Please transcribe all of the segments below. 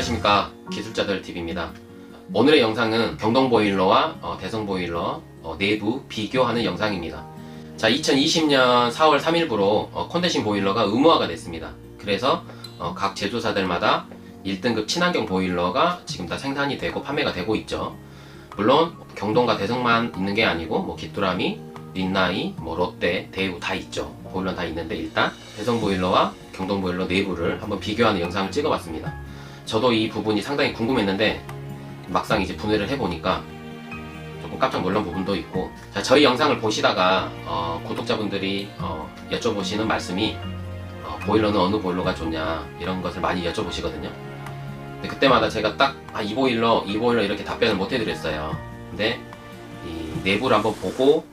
안녕하십니까, 기술자들 TV입니다. 오늘의 영상은 경동보일러와 대성보일러 내부 비교하는 영상입니다. 자, 2020년 4월 3일부로 콘덴싱 보일러가 의무화가 됐습니다. 그래서 각 제조사들마다 1등급 친환경 보일러가 지금 다 생산이 되고 판매가 되고 있죠. 물론 경동과 대성만 있는 게 아니고 귀뚜라미, 린나이, 롯데, 대우 다 있죠. 보일러는 다 있는데 일단 대성보일러와 경동보일러 내부를 한번 비교하는 영상을 찍어봤습니다. 저도 이 부분이 상당히 궁금했는데 막상 이제 분해를 해보니까 조금 깜짝 놀란 부분도 있고, 자, 저희 영상을 보시다가 구독자분들이 여쭤보시는 말씀이 보일러는 어느 보일러가 좋냐 이런 것을 많이 여쭤보시거든요. 근데 그때마다 제가 딱 이 보일러 이렇게 답변을 못 해드렸어요. 근데 이 내부를 한번 보고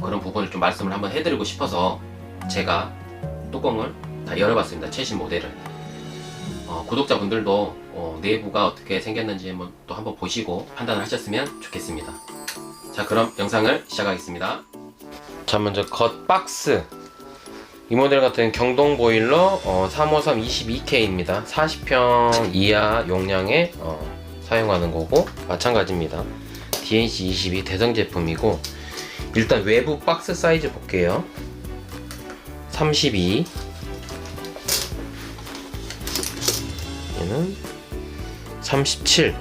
그런 부분을 좀 말씀을 한번 해드리고 싶어서 제가 뚜껑을 다 열어봤습니다. 최신 모델을. 구독자분들도 내부가 어떻게 생겼는지 또 한번 보시고 판단을 하셨으면 좋겠습니다. 자, 그럼 영상을 시작하겠습니다. 자, 먼저 겉 박스. 이 모델 같은 경동 보일러 353 22K입니다. 40평 이하 용량에 사용하는 거고 마찬가지입니다. DNC22 대성 제품이고, 일단 외부 박스 사이즈 볼게요. 32, 얘는 37.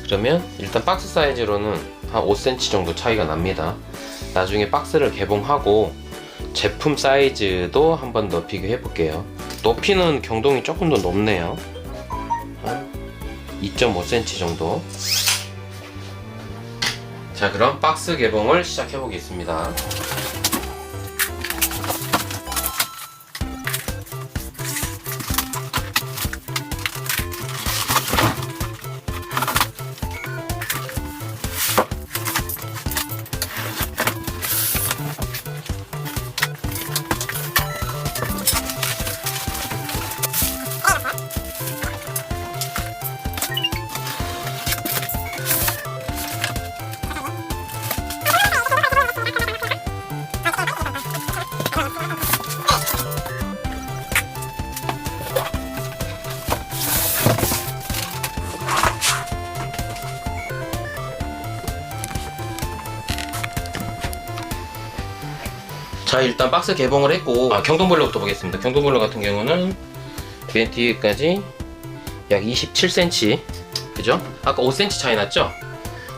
그러면 일단 박스 사이즈로는 한 5cm 정도 차이가 납니다. 나중에 박스를 개봉하고 제품 사이즈도 한 번 더 비교해 볼게요. 높이는 경동이 조금 더 높네요. 한 2.5cm 정도. 자, 그럼 박스 개봉을 시작해 보겠습니다. 자, 일단 박스 개봉을 했고 경동보일러부터 보겠습니다. 경동보일러 같은 경우는 맨 뒤에까지 약 27cm, 그죠? 아까 5cm 차이 났죠?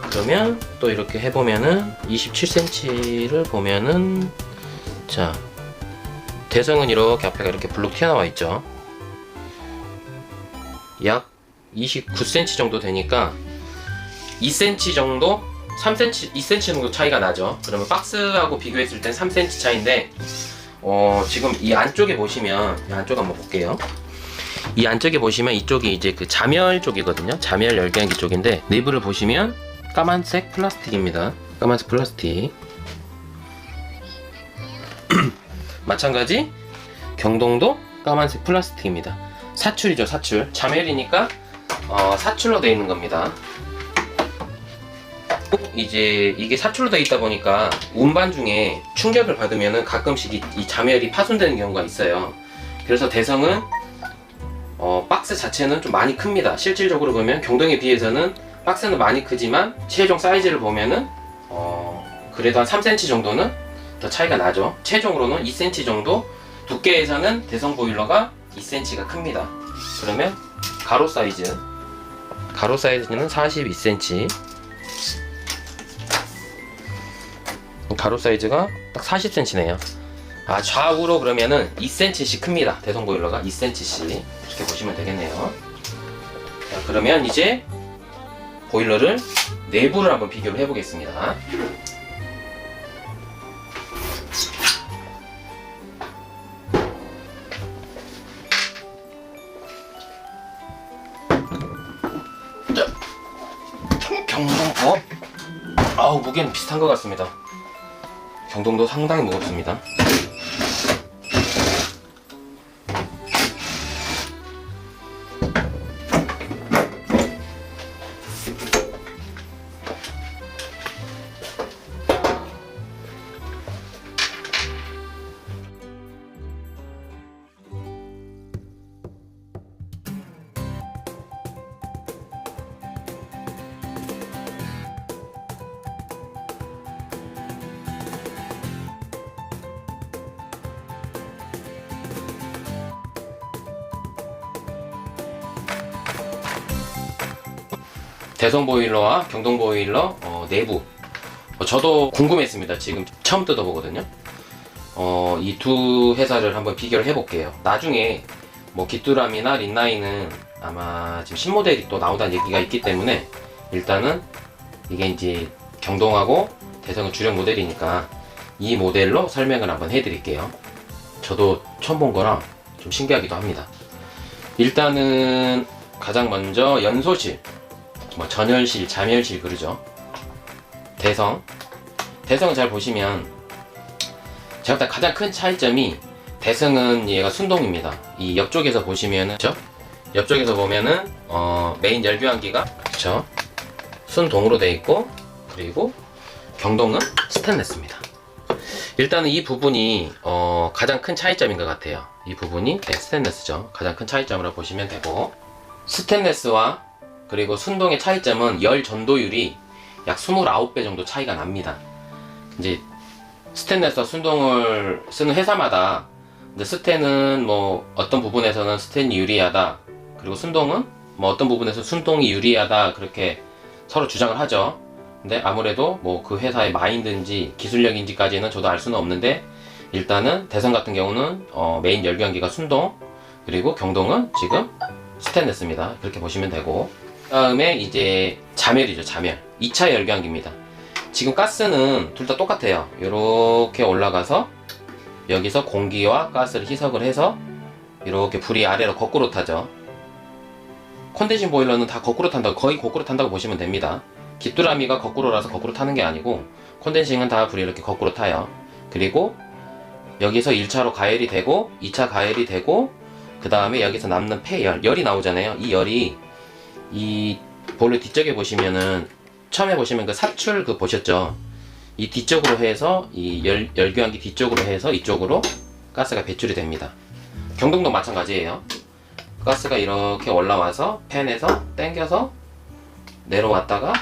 그러면 또 이렇게 해보면은 27cm를 보면은, 자, 대성은 이렇게 앞에가 이렇게 블록 튀어나와 있죠. 약 29cm 정도 되니까 2cm 정도, 3cm, 2cm 정도 차이가 나죠. 그러면 박스하고 비교했을 땐 3cm 차이인데, 지금 이 안쪽에 보시면, 이 안쪽 한번 볼게요. 이 안쪽에 보시면 이쪽이 이제 그 자멸 쪽이거든요. 자멸 열경기 쪽인데, 내부를 보시면 까만색 플라스틱입니다. 까만색 플라스틱. 마찬가지 경동도 까만색 플라스틱입니다. 사출이죠, 사출. 자멸이니까 사출로 되어 있는 겁니다. 이제 이게 사출로 되어 있다 보니까 운반 중에 충격을 받으면 가끔씩 이 자멸이 파손되는 경우가 있어요. 그래서 대성은 박스 자체는 좀 많이 큽니다. 실질적으로 보면 경동에 비해서는 박스는 많이 크지만 최종 사이즈를 보면은 그래도 한 3cm 정도는 더 차이가 나죠. 최종으로는 2cm 정도, 두께에서는 대성 보일러가 2cm가 큽니다. 그러면 가로 사이즈는 42cm, 가로 사이즈가 딱 40cm네요. 좌우로 그러면은 2cm씩 큽니다. 대성 보일러가 2cm씩 이렇게 보시면 되겠네요. 자, 그러면 이제 보일러를 내부를 한번 비교를 해보겠습니다. 경동 무게는 비슷한 것 같습니다. 경동도 상당히 무겁습니다. 대성 보일러와 경동 보일러 내부 저도 궁금했습니다. 지금 처음 뜯어보거든요. 이 두 회사를 한번 비교를 해볼게요. 나중에 뭐 기뚜람이나 린나이는 아마 지금 신모델이 또 나오다는 얘기가 있기 때문에 일단은 이게 이제 경동하고 대성은 주력 모델이니까 이 모델로 설명을 한번 해드릴게요. 저도 처음 본 거라 좀 신기하기도 합니다. 일단은 가장 먼저 연소실, 뭐 전열실, 잠열실 그러죠. 대성은 잘 보시면 제가 볼 때 가장 큰 차이점이 대성은 얘가 순동입니다. 이 옆쪽에서 보시면은 그쵸? 옆쪽에서 보면은 메인 열교환기가 그쵸? 순동으로 되어 있고 그리고 경동은 스테인리스입니다. 일단은 이 부분이 가장 큰 차이점인 것 같아요. 이 부분이 스테인리스죠. 가장 큰 차이점으로 보시면 되고 스테인리스와 그리고 순동의 차이점은 열 전도율이 약 29배 정도 차이가 납니다. 이제 스테인리스와 순동을 쓰는 회사마다 근데 스텐은 뭐 어떤 부분에서는 스텐이 유리하다 그리고 순동은 뭐 어떤 부분에서 순동이 유리하다 그렇게 서로 주장을 하죠. 근데 아무래도 뭐 그 회사의 마인드인지 기술력인지까지는 저도 알 수는 없는데 일단은 대성 같은 경우는 메인 열교환기가 순동 그리고 경동은 지금 스테인리스입니다. 그렇게 보시면 되고 다음에 이제 자멸이죠. 자멸 2차 열교환기입니다. 지금 가스는 둘 다 똑같아요. 이렇게 올라가서 여기서 공기와 가스를 희석을 해서 이렇게 불이 아래로 거꾸로 타죠. 컨덴싱 보일러는 다 거꾸로 탄다고 거의 거꾸로 탄다고 보시면 됩니다. 기뚜라미가 거꾸로라서 거꾸로 타는 게 아니고 컨덴싱은 다 불이 이렇게 거꾸로 타요. 그리고 여기서 1차로 가열이 되고 2차 가열이 되고 그 다음에 여기서 남는 열이 나오잖아요. 이 열이 이 보일러 뒤쪽에 보시면은 처음에 보시면 그 사출 그 보셨죠? 이 뒤쪽으로 해서 이 열교환기 뒤쪽으로 해서 이쪽으로 가스가 배출이 됩니다. 경동도 마찬가지예요. 가스가 이렇게 올라와서 팬에서 당겨서 내려왔다가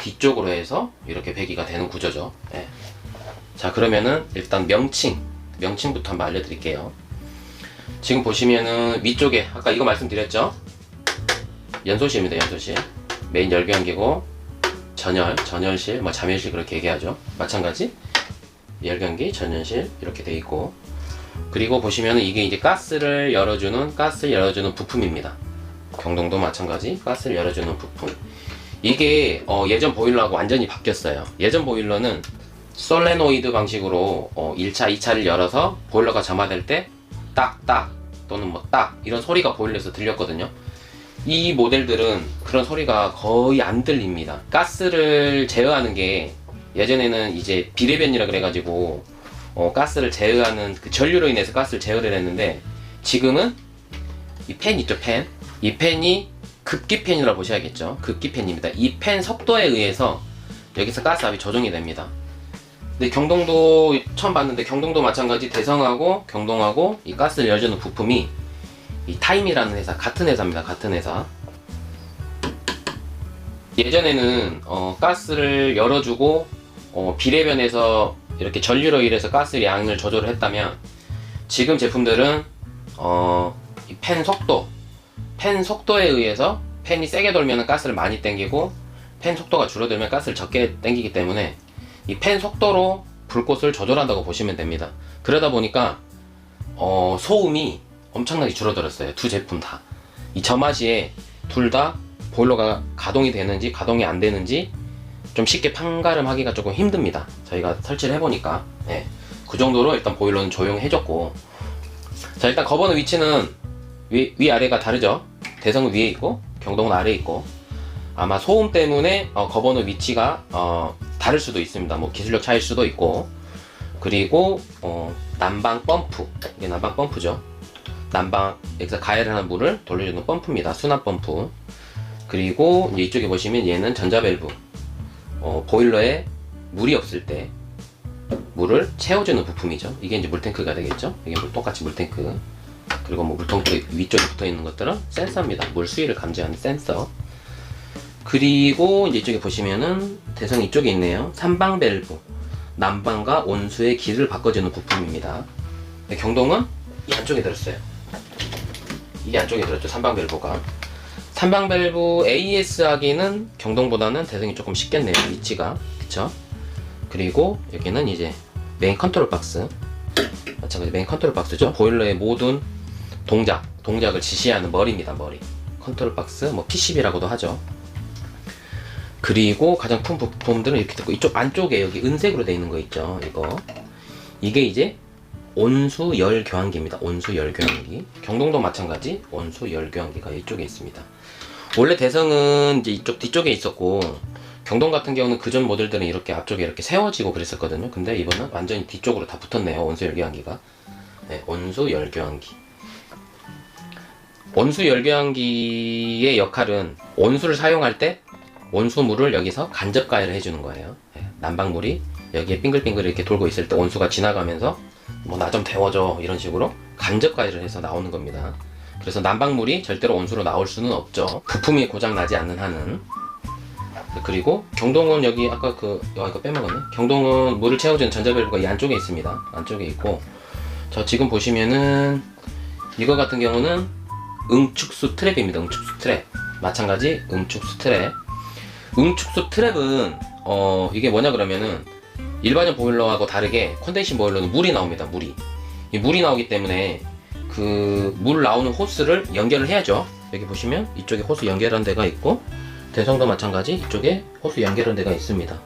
뒤쪽으로 해서 이렇게 배기가 되는 구조죠. 네. 자 그러면은 일단 명칭부터 한번 알려드릴게요. 지금 보시면은 위쪽에 아까 이거 말씀드렸죠? 연소실입니다. 연소실 메인 열교환기고 전열실, 뭐 잠열실 그렇게 얘기하죠. 마찬가지 열교환기, 전열실 이렇게 돼 있고 그리고 보시면은 이게 이제 가스를 열어주는 부품입니다. 경동도 마찬가지 가스를 열어주는 부품. 이게 예전 보일러하고 완전히 바뀌었어요. 예전 보일러는 솔레노이드 방식으로 1차, 2차를 열어서 보일러가 점화될 때 딱딱 또는 뭐 딱 이런 소리가 보일러에서 들렸거든요. 이 모델들은 그런 소리가 거의 안 들립니다. 가스를 제어하는 게 예전에는 이제 비례변이라 그래가지고 가스를 제어하는 그 전류로 인해서 가스를 제어를 했는데 지금은 이 팬 있죠. 이 팬이 급기팬이라고 보셔야겠죠. 급기팬입니다. 이 팬 속도에 의해서 여기서 가스압이 조정이 됩니다. 근데 경동도 처음 봤는데 경동도 마찬가지 대성하고 경동하고 이 가스를 열어주는 부품이 이 타임이라는 회사 같은 회사입니다. 같은 회사. 예전에는 가스를 열어주고 비례변에서 이렇게 전류로 인해서 가스 양을 조절을 했다면 지금 제품들은 이 팬 속도에 의해서 팬이 세게 돌면 가스를 많이 당기고 팬 속도가 줄어들면 가스를 적게 당기기 때문에 이 팬 속도로 불꽃을 조절한다고 보시면 됩니다. 그러다 보니까 소음이 엄청나게 줄어들었어요. 두 제품 다. 이 점화시에 둘 다 보일러가 가동이 되는지 가동이 안 되는지 좀 쉽게 판가름하기가 조금 힘듭니다. 저희가 설치를 해보니까 네. 그 정도로 일단 보일러는 조용해졌고 자 일단 거버는 위치는 위아래가 다르죠. 대성은 위에 있고 경동은 아래에 있고 아마 소음 때문에 거버는 위치가 다를 수도 있습니다. 뭐 기술력 차이일 수도 있고 그리고 난방 펌프 이게 난방 펌프죠. 난방 여기서 가열하는 물을 돌려주는 펌프입니다. 수납 펌프. 그리고 이제 이쪽에 보시면 얘는 전자밸브 보일러에 물이 없을 때 물을 채워주는 부품이죠. 이게 이제 물탱크가 되겠죠. 이게 똑같이 물탱크. 그리고 뭐 물통도 위쪽에 붙어 있는 것들은 센서입니다. 물 수위를 감지하는 센서. 그리고 이제 이쪽에 보시면은 대성 이쪽에 있네요. 삼방 밸브. 난방과 온수의 길을 바꿔주는 부품입니다. 경동은 이 안쪽에 들었어요. 이 안쪽에 들었죠. 삼방 밸브가. 탐방 밸브 AS 하기는 경동보다는 대성이 조금 쉽겠네요. 위치가. 그쵸? 그리고 여기는 이제 메인 컨트롤 박스. 마찬가지 메인 컨트롤 박스죠. 보일러의 모든 동작을 지시하는 머리입니다. 머리. 컨트롤 박스, 뭐 PCB라고도 하죠. 그리고 가장 큰 부품들은 이렇게 있고, 이쪽 안쪽에 여기 은색으로 되어 있는 거 있죠. 이게 이제 온수 열 교환기입니다. 온수 열 교환기. 경동도 마찬가지 온수 열 교환기가 이쪽에 있습니다. 원래 대성은 이제 이쪽 뒤쪽에 있었고, 경동 같은 경우는 그전 모델들은 이렇게 앞쪽에 이렇게 세워지고 그랬었거든요. 근데 이번은 완전히 뒤쪽으로 다 붙었네요. 온수 열 교환기가. 네, 온수 열 교환기. 온수 열 교환기의 역할은 온수를 사용할 때 온수물을 여기서 간접 가열을 해주는 거예요. 네, 난방물이 여기에 빙글빙글 이렇게 돌고 있을 때 온수가 지나가면서 뭐 나 좀 데워줘 이런 식으로 간접 가열을 해서 나오는 겁니다. 그래서 난방물이 절대로 온수로 나올 수는 없죠. 부품이 고장 나지 않는 한은. 그리고 경동은 여기 아까 이거 빼먹었네. 경동은 물을 채워주는 전자밸브가 이 안쪽에 있습니다. 안쪽에 있고, 자 지금 보시면은 이거 같은 경우는 응축수 트랩입니다. 응축수 트랩. 마찬가지 응축수 트랩. 응축수 트랩은 이게 뭐냐 그러면은 일반적 보일러하고 다르게 컨덴싱 보일러는 물이 나옵니다. 이 물이 나오기 때문에 그 물 나오는 호스를 연결을 해야죠. 여기 보시면 이쪽에 호스 연결한 데가 있고, 대성도 마찬가지 이쪽에 호스 연결한 데가 있습니다.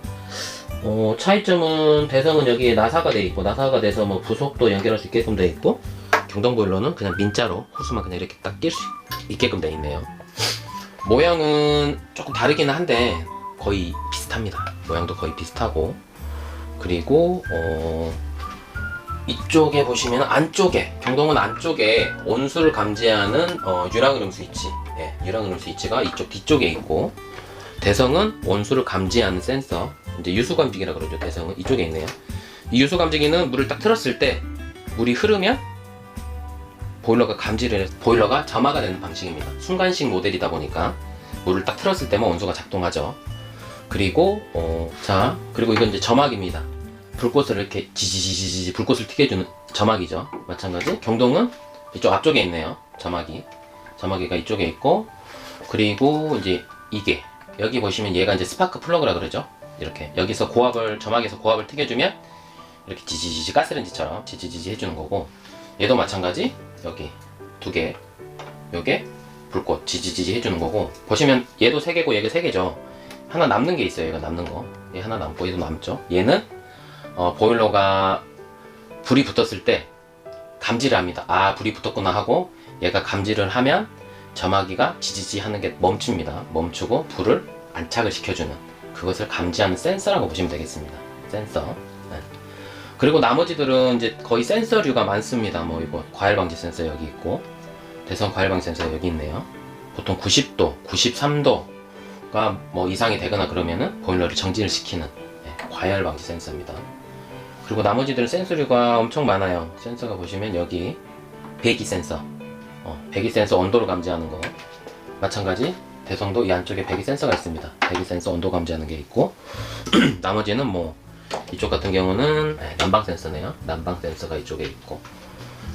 차이점은 대성은 여기에 나사가 돼 있고, 나사가 돼서 뭐 부속도 연결할 수 있게끔 돼 있고, 경동 보일러는 그냥 민자로 호스만 그냥 이렇게 딱 낄 수 있게끔 돼 있네요. 모양은 조금 다르긴 한데 거의 비슷합니다. 모양도 거의 비슷하고, 그리고 이쪽에 보시면 안쪽에, 경동은 안쪽에 온수를 감지하는 유랑흐름 스위치, 유랑흐름 스위치가 이쪽 뒤쪽에 있고, 대성은 온수를 감지하는 센서, 이제 유수 감지기라 그러죠. 대성은 이쪽에 있네요. 이 유수 감지기는 물을 딱 틀었을 때 물이 흐르면 보일러가 감지를 해서 보일러가 점화가 되는 방식입니다. 순간식 모델이다 보니까 물을 딱 틀었을 때만 온수가 작동하죠. 그리고 그리고 이건 이제 점화기입니다. 불꽃을 이렇게 지지지지지 불꽃을 튀겨주는 점화기죠. 마찬가지 경동은 이쪽 앞쪽에 있네요. 점화기가 이쪽에 있고, 그리고 이제 이게 여기 보시면 얘가 이제 스파크 플러그라 그러죠. 이렇게 여기서 점화기에서 고압을 튀겨주면 이렇게 지지지지 가스레인지처럼 지지지지 해주는 거고, 얘도 마찬가지 여기 두 개, 요게 불꽃 지지지지 해주는 거고, 보시면 얘도 3개고 얘가 3개죠. 하나 남는 게 있어요. 얘가 남는 거. 얘 하나 남고 얘도 남죠. 얘는 보일러가 불이 붙었을 때 감지를 합니다. 아, 불이 붙었구나 하고 얘가 감지를 하면 점화기가 지지지 하는 게 멈춥니다. 멈추고 불을 안착을 시켜주는, 그것을 감지하는 센서라고 보시면 되겠습니다. 센서. 네. 그리고 나머지들은 이제 거의 센서류가 많습니다. 뭐 이거 과열 방지 센서 여기 있고, 대성 과열 방지 센서 여기 있네요. 보통 90도, 93도가 뭐 이상이 되거나 그러면은 보일러를 정지를 시키는 과열 방지 센서입니다. 그리고 나머지들은 센서류가 엄청 많아요. 센서가 보시면 여기 배기 센서, 배기 센서 온도를 감지하는 거. 마찬가지 대성도 이 안쪽에 배기 센서가 있습니다. 배기 센서 온도 감지하는 게 있고, 나머지는 뭐 이쪽 같은 경우는 난방 센서네요. 난방 센서가 이쪽에 있고,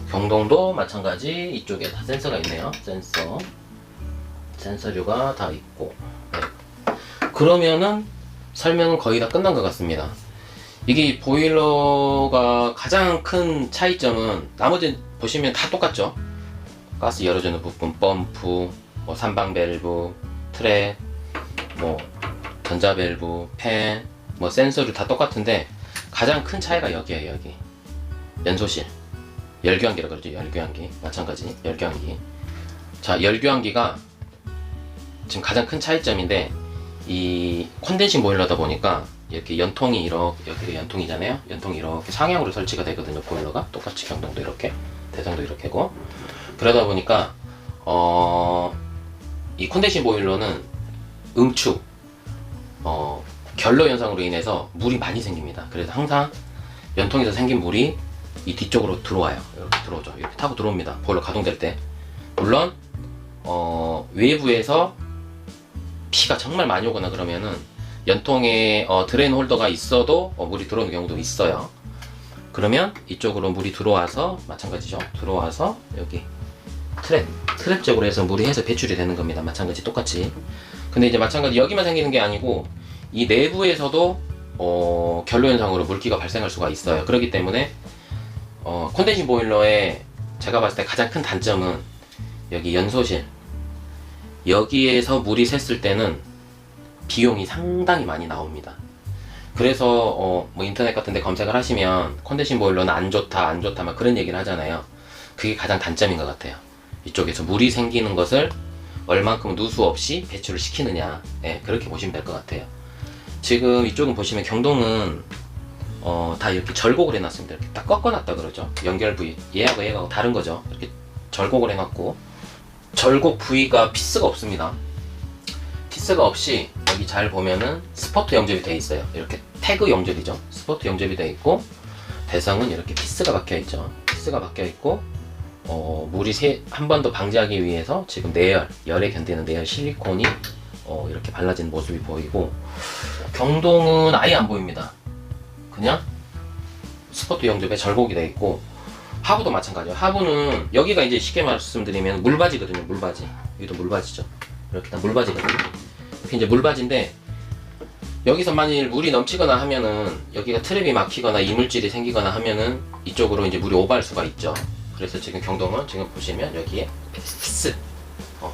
경동도 마찬가지 이쪽에 다 센서가 있네요. 센서류가 다 있고. 네. 그러면은 설명은 거의 다 끝난 것 같습니다. 이게 보일러가 가장 큰 차이점은, 나머지 보시면 다 똑같죠. 가스 열어주는 부분, 펌프, 뭐 산방 밸브, 트랩, 뭐 전자 밸브, 팬, 뭐 센서류 다 똑같은데 가장 큰 차이가 여기에요. 여기 연소실 열교환기라 그러죠. 열교환기. 마찬가지 열교환기. 자, 열교환기가 지금 가장 큰 차이점인데, 이 컨덴싱 보일러다 보니까 이렇게 연통이 여기가 연통이잖아요. 연통이 이렇게 상향으로 설치가 되거든요. 보일러가 똑같이 경동도 이렇게, 대성도 이렇게고. 그러다 보니까 이 컨덴싱 보일러는 응축, 결로 현상으로 인해서 물이 많이 생깁니다. 그래서 항상 연통에서 생긴 물이 이 뒤쪽으로 들어와요. 이렇게 들어오죠. 이렇게 타고 들어옵니다. 보일러 가동될 때. 물론 외부에서 피가 정말 많이 오거나 그러면은 연통에 드레인 홀더가 있어도 물이 들어오는 경우도 있어요. 그러면 이쪽으로 물이 들어와서, 마찬가지죠. 들어와서 여기 트랩적으로 해서 물이 해서 배출이 되는 겁니다. 마찬가지 똑같이. 근데 이제 마찬가지 여기만 생기는 게 아니고 이 내부에서도 결로 현상으로 물기가 발생할 수가 있어요. 그렇기 때문에 콘덴싱 보일러의 제가 봤을 때 가장 큰 단점은 여기 연소실, 여기에서 물이 샜을 때는 비용이 상당히 많이 나옵니다. 그래서 뭐 인터넷 같은 데 검색을 하시면 콘덴싱 보일러는 안 좋다 막 그런 얘기를 하잖아요. 그게 가장 단점인 것 같아요. 이쪽에서 물이 생기는 것을 얼만큼 누수 없이 배출을 시키느냐, 예, 그렇게 보시면 될 것 같아요. 지금 이쪽은 보시면 경동은 다 이렇게 절곡을 해놨습니다. 이렇게 딱 꺾어놨다 그러죠. 연결 부위, 얘하고 얘하고 다른 거죠. 이렇게 절곡을 해놨고, 절곡 부위가 피스가 없습니다. 피스가 없이 여기 잘 보면은 스포트 용접이 되어 있어요. 이렇게 태그 용접이죠. 스포트 용접이 되어 있고, 대성은 이렇게 피스가 박혀 있죠. 피스가 박혀 있고, 물이 한 번 더 방지하기 위해서 지금 열에 견디는 내열 실리콘이 이렇게 발라진 모습이 보이고, 경동은 아예 안 보입니다. 그냥 스포트 용접에 절곡이 되어 있고, 하부도 마찬가지예요. 하부는 여기가 이제 쉽게 말씀드리면 물바지거든요. 물바지. 여기도 물바지죠. 이렇게 다 물바지거든요. 이렇게 이제 물바지인데, 여기서 만일 물이 넘치거나 하면은, 여기가 트랩이 막히거나 이물질이 생기거나 하면은 이쪽으로 이제 물이 오버할 수가 있죠. 그래서 지금 경동은 지금 보시면 여기에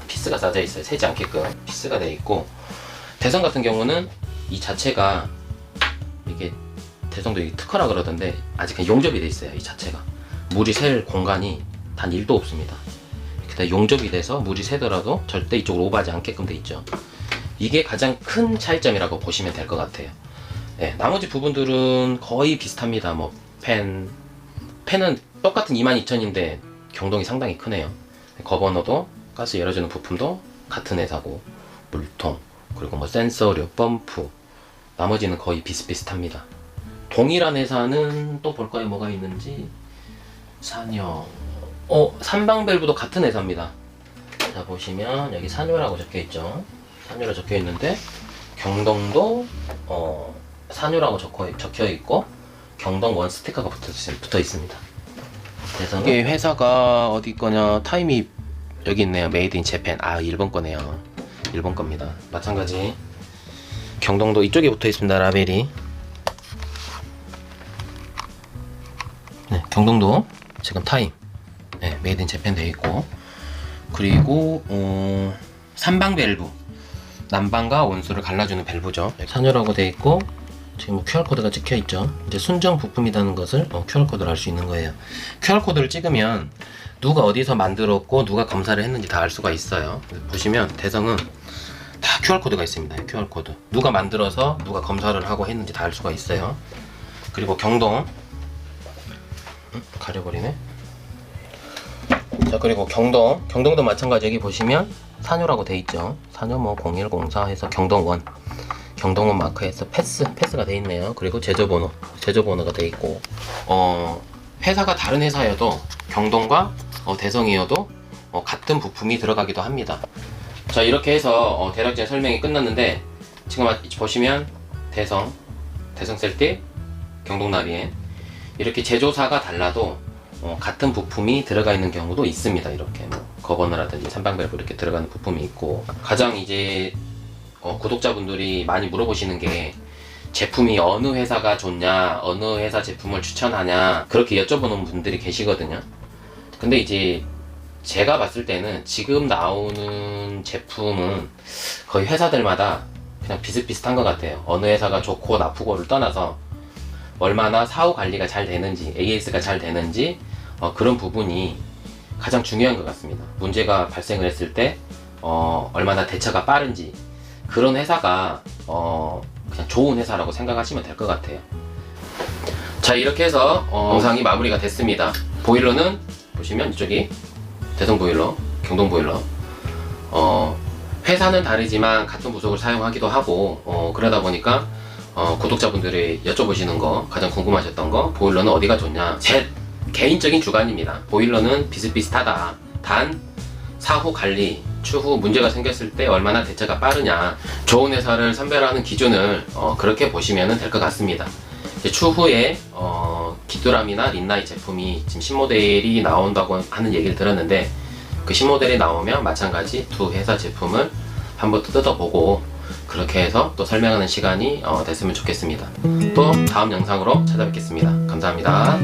피스가 싸져 있어요. 새지 않게끔 피스가 되어 있고, 대성 같은 경우는 이 자체가 이게 대성도 특허라 그러던데 아직 용접이 돼 있어요. 이 자체가 물이 셀 공간이 단 1도 없습니다. 이렇게 다 용접이 돼서 물이 새더라도 절대 이쪽으로 오버하지 않게끔 돼 있죠. 이게 가장 큰 차이점이라고 보시면 될 것 같아요. 네, 나머지 부분들은 거의 비슷합니다. 뭐 팬은 똑같은 22,000인데 경동이 상당히 크네요. 거버너도 가스 열어주는 부품도 같은 회사고, 물통, 그리고 뭐 센서류, 펌프, 나머지는 거의 비슷비슷합니다. 동일한 회사는 또 볼까요? 뭐가 있는지. 산요, 삼방 밸브도 같은 회사입니다. 자, 보시면 여기 산요라고 적혀있죠. 산요라 적혀있는데 경동도 산요라고 적혀있고, 경동 원 스티커가 붙어 있습니다. 그래서 이게 회사가 어디 거냐, 타임이 여기 있네요. 메이드 인 재팬. 일본 거네요. 일본 겁니다. 마찬가지 경동도 이쪽에 붙어 있습니다. 라벨이. 네, 경동도 지금 타임, 네, 메이드 인 재팬 되어 있고, 그리고 삼방 밸브, 난방과 온수를 갈라주는 밸브죠. 산요라고 되어 있고, 지금 QR코드가 찍혀있죠. 이제 순정 부품이라는 것을 QR코드를 알 수 있는 거예요. QR코드를 찍으면 누가 어디서 만들었고 누가 검사를 했는지 다 알 수가 있어요. 보시면 대성은 다 QR코드가 있습니다. QR코드. 누가 만들어서 누가 검사를 하고 했는지 다 알 수가 있어요. 그리고 경동, 가려버리네. 자, 그리고 경동도 마찬가지. 여기 보시면 산요라고 돼 있죠. 산요 뭐 0104 해서 경동원, 경동원 마크에서 패스가 돼 있네요. 그리고 제조번호가 돼 있고, 회사가 다른 회사여도 경동과 대성이어도 같은 부품이 들어가기도 합니다. 자, 이렇게 해서 대략적인 설명이 끝났는데, 지금 보시면 대성 셀틱, 경동 나비엔 이렇게 제조사가 달라도 같은 부품이 들어가 있는 경우도 있습니다. 이렇게 뭐 거버너라든지 삼방 밸브 이렇게 들어가는 부품이 있고, 가장 이제 구독자분들이 많이 물어보시는 게 제품이 어느 회사가 좋냐, 어느 회사 제품을 추천하냐, 그렇게 여쭤보는 분들이 계시거든요. 근데 이제 제가 봤을 때는 지금 나오는 제품은 거의 회사들마다 그냥 비슷비슷한 것 같아요. 어느 회사가 좋고 나쁘고를 떠나서 얼마나 사후 관리가 잘 되는지, AS가 잘 되는지, 그런 부분이 가장 중요한 것 같습니다. 문제가 발생을 했을 때 얼마나 대처가 빠른지, 그런 회사가 그냥 좋은 회사라고 생각하시면 될 것 같아요. 자, 이렇게 해서 영상이 마무리가 됐습니다. 보일러는 보시면 이쪽이 대성 보일러, 경동 보일러, 회사는 다르지만 같은 부속을 사용하기도 하고, 그러다 보니까 구독자분들이 여쭤보시는 거, 가장 궁금하셨던 거, 보일러는 어디가 좋냐, 제 개인적인 주관입니다. 보일러는 비슷비슷하다. 단 사후 관리, 추후 문제가 생겼을 때 얼마나 대처가 빠르냐, 좋은 회사를 선별하는 기준을 그렇게 보시면 될 것 같습니다. 이제 추후에 기뚜람이나 린나이 제품이 지금 신모델이 나온다고 하는 얘기를 들었는데, 그 신모델이 나오면 마찬가지 두 회사 제품을 한번 또 뜯어보고 그렇게 해서 또 설명하는 시간이 됐으면 좋겠습니다. 또 다음 영상으로 찾아뵙겠습니다. 감사합니다.